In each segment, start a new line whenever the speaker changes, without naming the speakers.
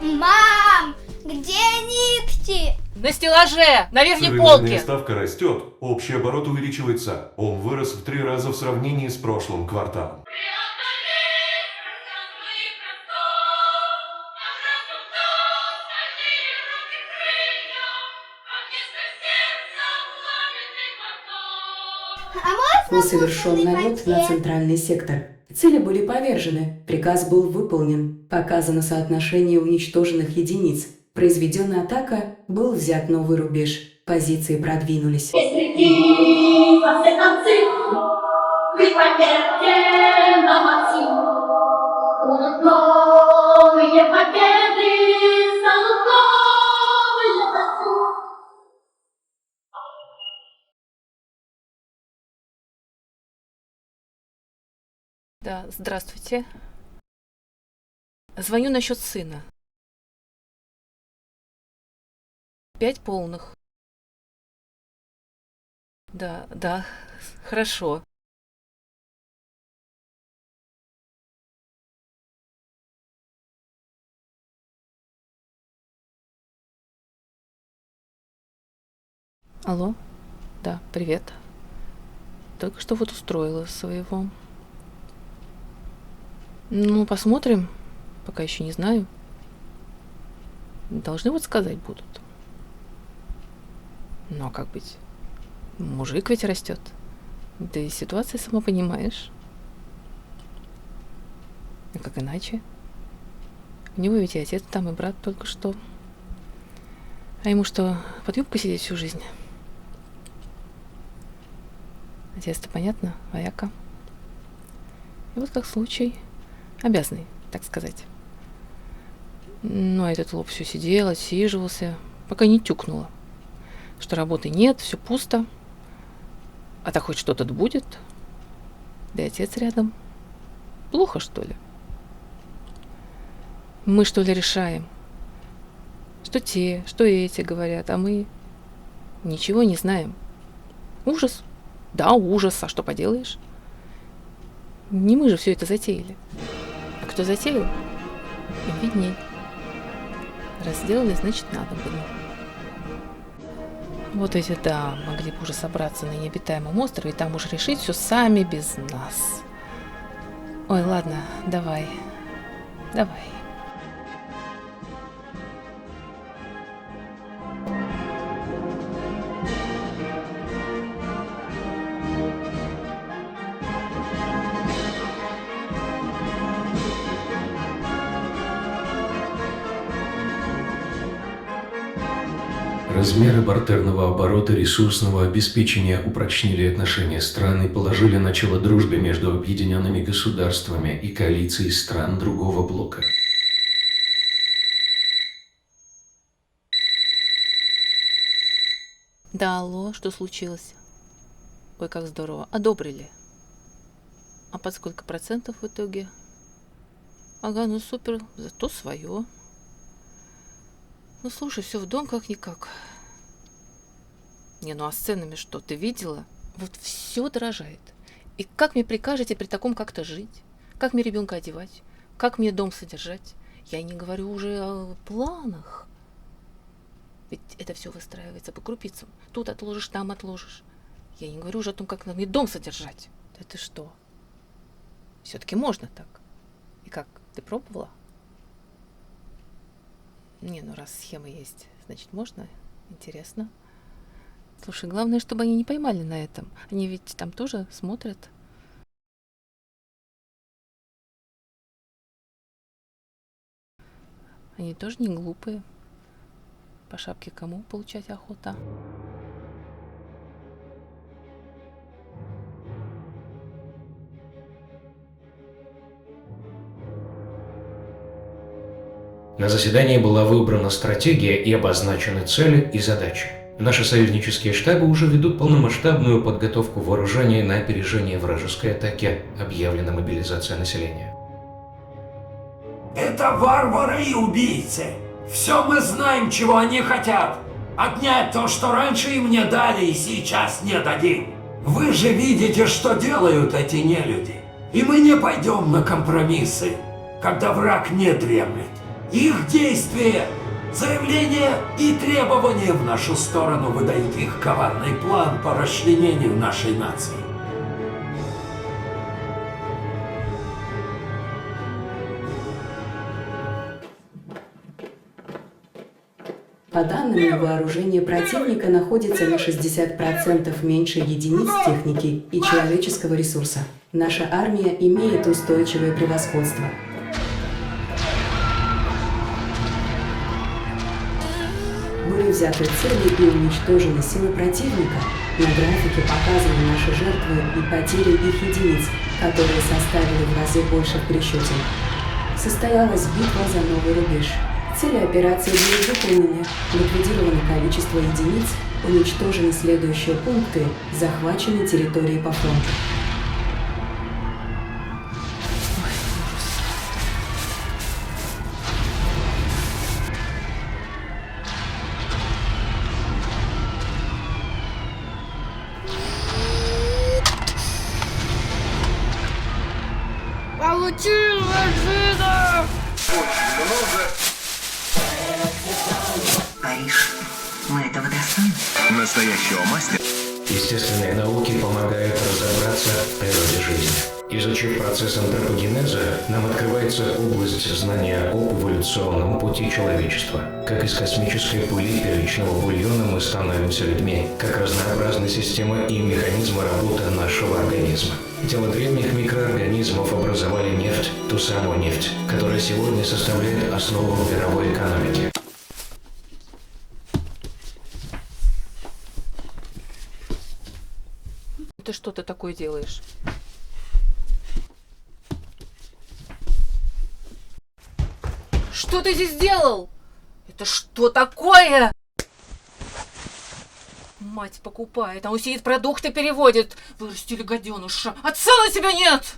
Мам, где нитки?
На стеллаже, на верхней
Современная
полке.
ставка растет, общий оборот увеличивается. Он вырос в 3 раза в сравнении с прошлым кварталом.
Был совершен налет на центральный сектор. Цели были повержены, приказ был выполнен, показано соотношение уничтоженных единиц. Произведена атака, был взят новый рубеж, позиции продвинулись.
Да, здравствуйте. Звоню насчет сына. 5 полных. Да, хорошо. Алло? Да, привет. Только что вот устроила своего. Ну, посмотрим. Пока еще не знаю. Должны вот сказать будут. Ну, а как быть? Мужик ведь растет. Да и ситуация, сама понимаешь. А как иначе? У него ведь и отец там, и брат только что. А ему что, под юбкой сидеть всю жизнь? Отец-то понятно, вояка. И вот как случай. Обязанный, так сказать. Ну, а этот лоб все сидел, отсиживался, пока не тюкнуло, что работы нет, все пусто. А так хоть что-то будет. Да и отец рядом. Плохо, что ли? Мы, что ли, решаем? Что те, что эти говорят, а мы ничего не знаем. Ужас. Да, ужас. А что поделаешь? Не мы же все это затеяли. А кто затеял? Им видней. Раз сделали, значит, надо было. Вот эти, да, могли бы уже собраться на необитаемом острове и там уж решить все сами без нас. Ой, ладно, давай.
Размеры бартерного оборота ресурсного обеспечения упрочнили отношения стран и положили начало дружбе между объединенными государствами и коалицией стран другого блока.
Да, алло, что случилось? Ой, как здорово. Одобрили. А под сколько процентов в итоге? Ага, ну супер, зато свое. Ну слушай, все в дом как-никак. Не, ну а с ценами что, ты видела? Вот все дорожает. И как мне прикажете при таком как-то жить? Как мне ребенка одевать? Как мне дом содержать? Я не говорю уже о планах. Ведь это все выстраивается по крупицам. Тут отложишь, там отложишь. Я не говорю уже о том, как нам и дом содержать. Да ты что? Все-таки можно так. И как, ты пробовала? Не, ну раз схема есть, значит можно. Интересно. Слушай, главное, чтобы они не поймали на этом. Они ведь там тоже смотрят. Они тоже не глупые. По шапке кому получать охота?
На заседании была выбрана стратегия и обозначены цели и задачи. Наши союзнические штабы уже ведут полномасштабную подготовку вооружения на опережение вражеской атаки, объявлена мобилизация населения.
Это варвары и убийцы. Все мы знаем, чего они хотят. Отнять то, что раньше им не дали и сейчас не дадим. Вы же видите, что делают эти нелюди. И мы не пойдем на компромиссы, когда враг не дремлет. Их действия, заявления и требования в нашу сторону выдают их коварный план по расчленению нашей нации.
По данным, вооружение противника находится на 60% меньше единиц техники и человеческого ресурса. Наша армия имеет устойчивое превосходство. Были взяты цели и уничтожены силы противника. На графике показаны наши жертвы и потери их единиц, которые составили в разы больше в пересчете. Состоялась битва за новый рубеж. Цели операции были выполнены, ликвидировано количество единиц, уничтожены следующие пункты, захвачены территории по фронту.
Получил Жида!
Париж. Мы этого достойны?
Настоящего мастера.
Естественные науки помогают разобраться в природе жизни. Изучив процесс антропогенеза, нам открывается область знания об эволюционном пути человечества. Как из космической пыли первичного бульона мы становимся людьми, как разнообразны системы и механизмы работы нашего организма. Тело древних микроорганизмов образовали нефть, ту самую нефть, которая сегодня составляет основу мировой экономики.
Ты что-то такое делаешь? Что ты здесь делал? Это что такое? Мать покупает, а он сидит, продукты переводит. Вырастили гаденыша. Отца на тебя нет!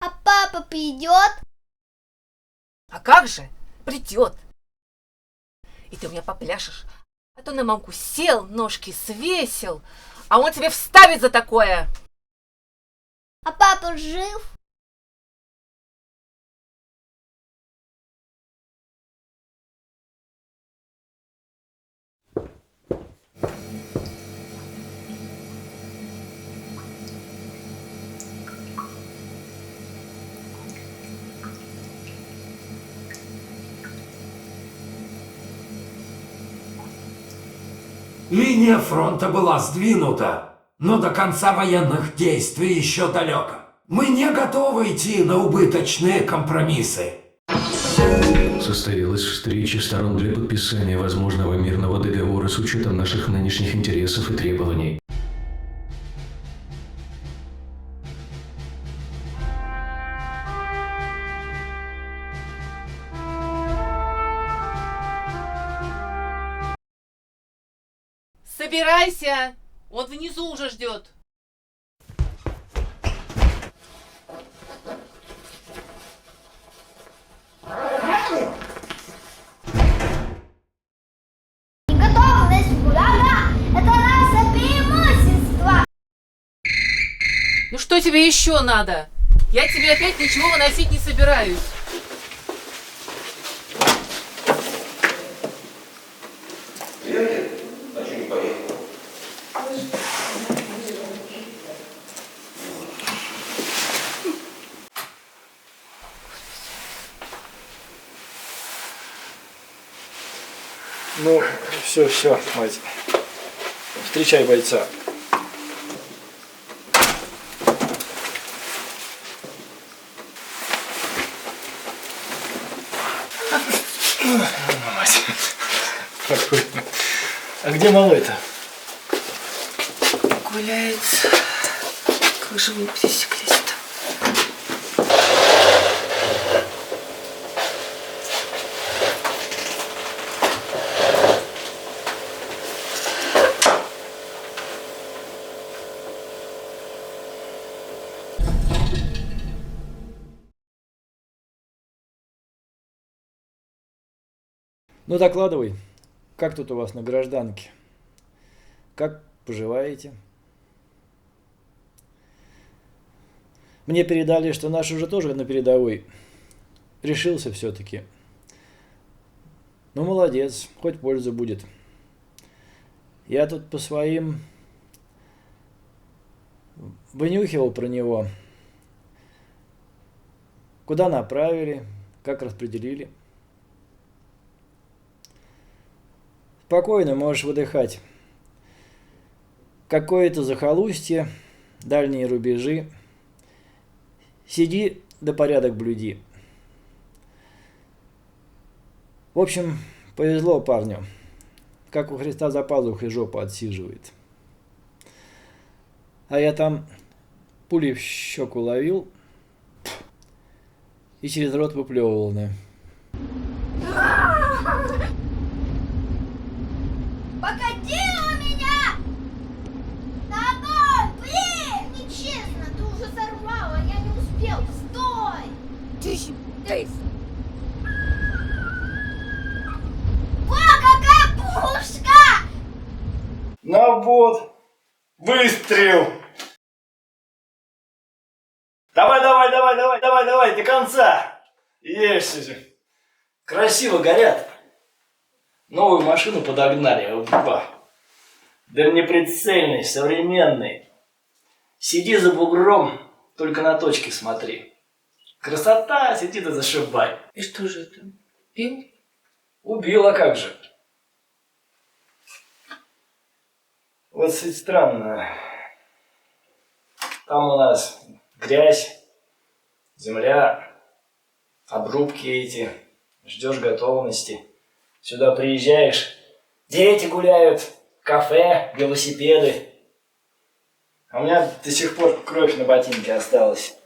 А папа придет?
А как же? Придет. И ты у меня попляшешь. А то на мамку сел, ножки свесил, а он тебе вставит за такое.
А папа жив?
Линия фронта была сдвинута, но до конца военных действий еще далеко. Мы не готовы идти на убыточные компромиссы.
Состоялась встреча сторон для подписания возможного мирного договора с учетом наших нынешних интересов и требований.
Собирайся! Он внизу уже ждет.
Готовность, ура! Это наше преимущество!
Ну что тебе еще надо? Я тебе опять ничего выносить не собираюсь.
Ну, все, мать. Встречай бойца. Мать. Спокойно. А где малой-то?
Гуляет. Как же вы пересеклись-то?
Ну, докладывай. Как тут у вас на гражданке? Как поживаете? Мне передали, что наш уже тоже на передовой. Решился все-таки. Ну, молодец, хоть польза будет. Я тут по своим вынюхивал про него. Куда направили, как распределили. Спокойно можешь выдыхать. Какое-то захолустье, дальние рубежи. Сиди да порядок блюди. В общем, повезло парню. Как у Христа за пазухой жопу отсиживает. А я там пули в щеку ловил и через рот выплевывал, да.
Погоди у меня! Огонь! Блин! Нечестно, ты уже сорвала, я не успел. Стой! Тише, тише. О, какая пушка!
Ну вот, выстрел! Давай, до конца! Есть! Красиво горят. Новую машину подогнали. Опа. Дальнеприцельный, современный. Сиди за бугром, только на точки смотри. Красота, сиди да зашибай.
И что же это? Пил?
Убил, а как же? Вот ведь странно. Там у нас грязь, земля, обрубки эти. Ждешь готовности. Сюда приезжаешь, дети гуляют, кафе, велосипеды. А у меня до сих пор кровь на ботинке осталась.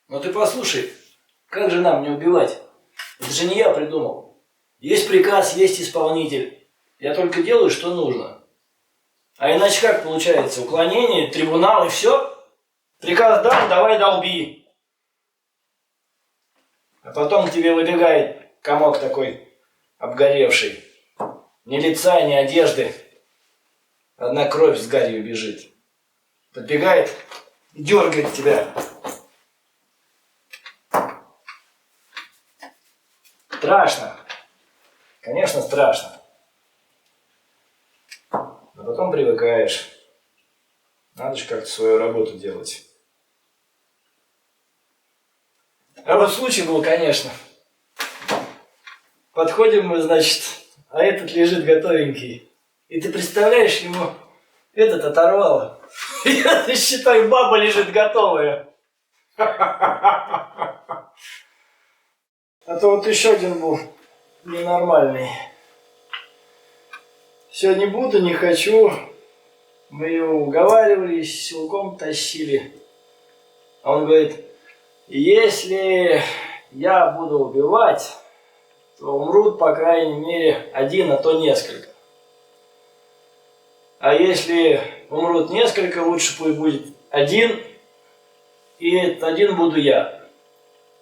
Ну ты послушай, как же нам не убивать? Это же не я придумал. Есть приказ, есть исполнитель. Я только делаю, что нужно. А иначе как получается? Уклонение, трибунал и все? Приказ дан, давай долби. А потом к тебе выбегает комок такой обгоревший. Ни лица, ни одежды. Одна кровь с гарью бежит. Подбегает и дергает тебя. Страшно. Конечно, страшно. Но потом привыкаешь. Надо же как-то свою работу делать. А вот случай был, конечно. Подходим мы, значит, а этот лежит готовенький. И ты представляешь, ему этот оторвало. Я считаю, баба лежит готовая. А то вот еще один был ненормальный. Все, не буду, не хочу. Мы его уговаривали, силком тащили. А он говорит: если я буду убивать, то умрут, по крайней мере, один, а то несколько. А если умрут несколько, лучше пусть будет один, и этот один буду я.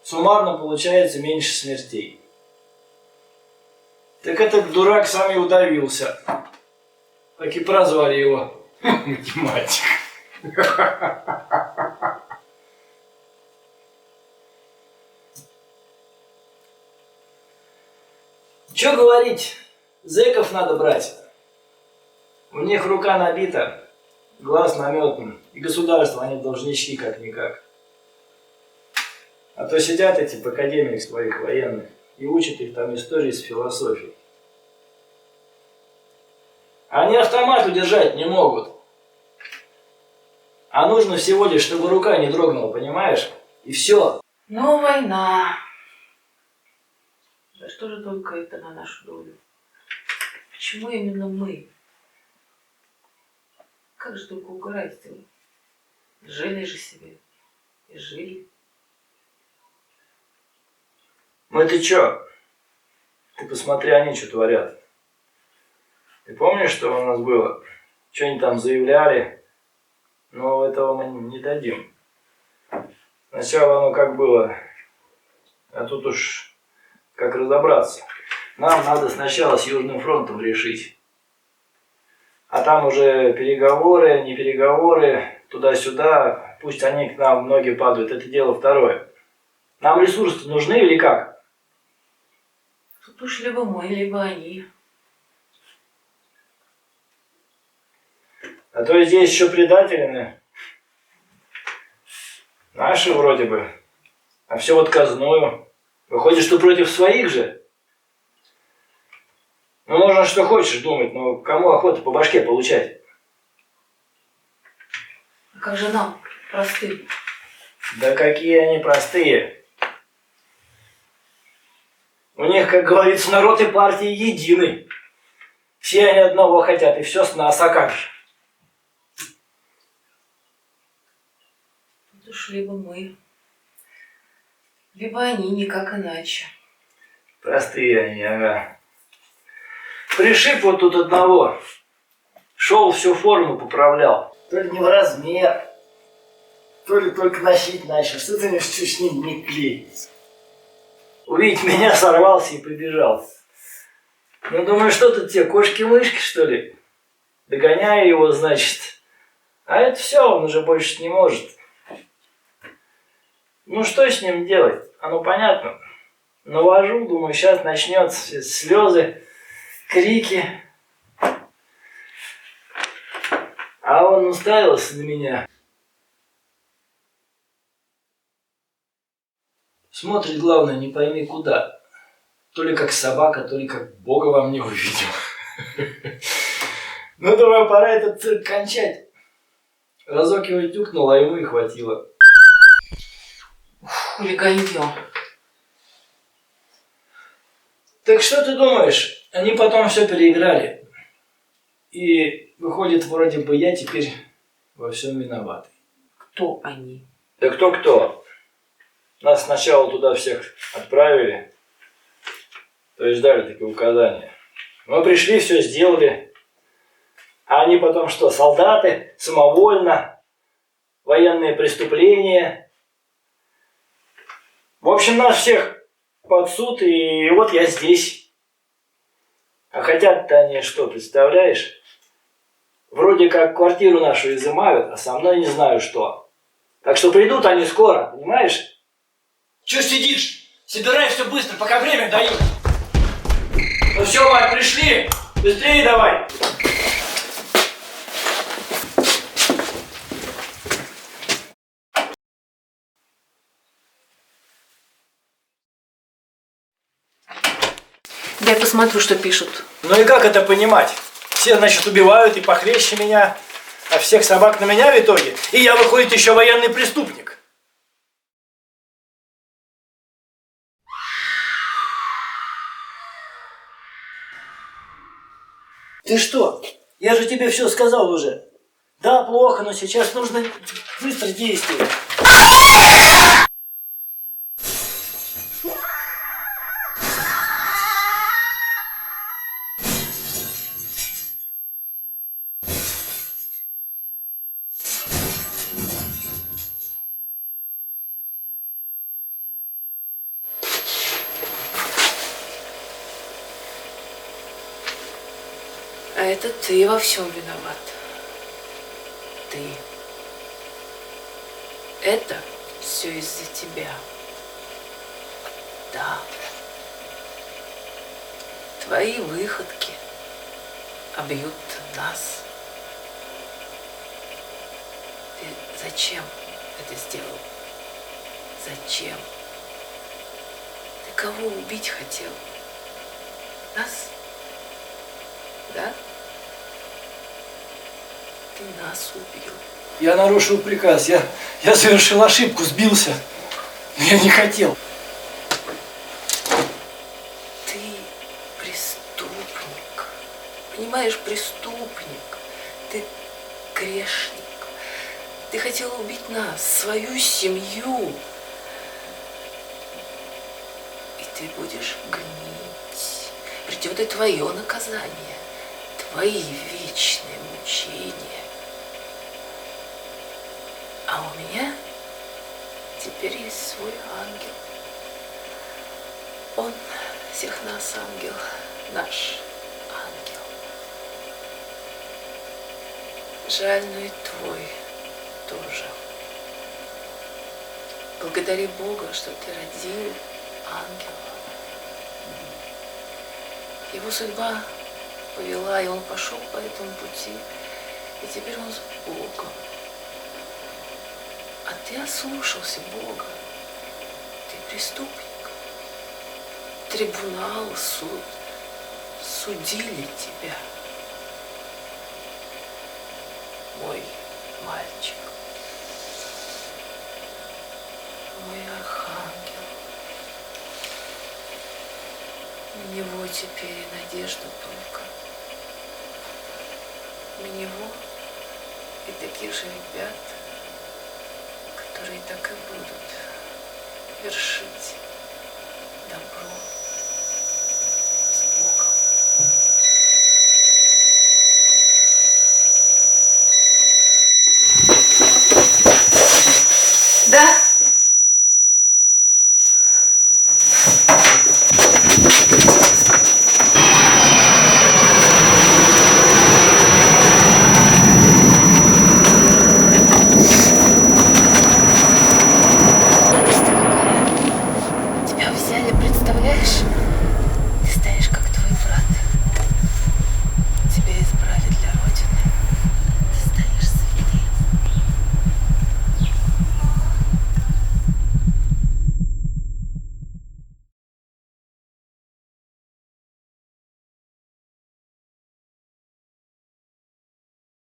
Суммарно получается меньше смертей. Так этот дурак сам и удавился. Так и прозвали его математик. Че говорить, зэков надо брать. У них рука набита, глаз наметан, и государство они должнички как-никак. А то сидят эти в академиях своих военных и учат их там истории с философией. Они автомат удержать не могут. А нужно всего лишь, чтобы рука не дрогнула, понимаешь? И все.
Ну, война. Да что же только это на нашу долю? Почему именно мы? Как же только угораздило. Жили же себе. И жили.
Ну ты чё? Ты посмотри, они что творят. Ты помнишь, что у нас было? Что они там заявляли? Но этого мы не дадим. Сначала оно как было, а тут уж как разобраться. Нам надо сначала с Южным фронтом решить. А там уже переговоры, не переговоры, туда-сюда. Пусть они к нам ноги падают, это дело второе. Нам ресурсы нужны или как?
Тут уж либо мы, либо они.
А то здесь еще предатели. Наши вроде бы. А все в отказную. Выходит, что против своих же. Ну, можно что хочешь думать, но кому охота по башке получать?
А как же нам, простым?
Да какие они простые. У них, как говорится, народ и партии едины. Все они одного хотят, и все с нас, а как же?
Тут уж либо мы, либо они, никак иначе.
Простые они, ага. Пришиб вот тут одного. Шел, всю форму поправлял. То ли не в размер, то ли только носить начал. Что-то мне с ним не клеится. Увидеть меня, сорвался и побежал. Ну, думаю, что тут те, кошки-мышки, что ли? Догоняю его, значит. А это все, он уже больше не может. Ну, что с ним делать? Оно понятно. Навожу, думаю, сейчас начнется все слезы, крики. А он уставился на меня. Смотрит, главное, не пойми куда. То ли как собака, то ли как Бога во мне увидел. Ну, думаю, пора этот цирк кончать. Разок его тюкнул, а ему и хватило.
Хулиганье.
Так что ты думаешь? Они потом все переиграли. И выходит, вроде бы я теперь во всем виноват.
Кто они?
Да кто-кто? Нас сначала туда всех отправили. То есть дали такие указания. Мы пришли, все сделали. А они потом что, солдаты? Самовольно? Военные преступления? В общем, нас всех под суд, и вот я здесь. А хотят-то они что, представляешь? Вроде как квартиру нашу изымают, а со мной не знаю что. Так что придут они скоро, понимаешь? Чё сидишь? Собирай все быстро, пока время дают. Ну все, Вань, пришли. Быстрее давай.
Дай посмотрю, что пишут.
Ну и как это понимать? Все, значит, убивают и похлеще меня, а всех собак на меня в итоге. И я, выходит, еще военный преступник. Ты что? Я же тебе все сказал уже. Да, плохо, но сейчас нужно быстро действовать.
А это ты во всем виноват. Ты. Это все из-за тебя. Да. Твои выходки обьют нас. Ты зачем это сделал? Зачем? Ты кого убить хотел? Нас? Да? Ты нас убил.
Я нарушил приказ, я совершил ошибку, сбился. Но я не хотел.
Ты преступник. Понимаешь, преступник. Ты грешник. Ты хотел убить нас, свою семью. И ты будешь гнить. Придет и твое наказание. Твои вечные мучения. А у меня теперь есть свой ангел. Он всех нас ангел, наш ангел. Жаль, но и твой тоже. Благодари Бога, что ты родил ангела. Его судьба повела, и он пошел по этому пути, и теперь он с Богом. А ты ослушался Бога. Ты преступник. Трибунал, суд судили тебя. Мой мальчик. Мой архангел. На него теперь и надежда только. На него и таких же ребят, которые так и будут вершить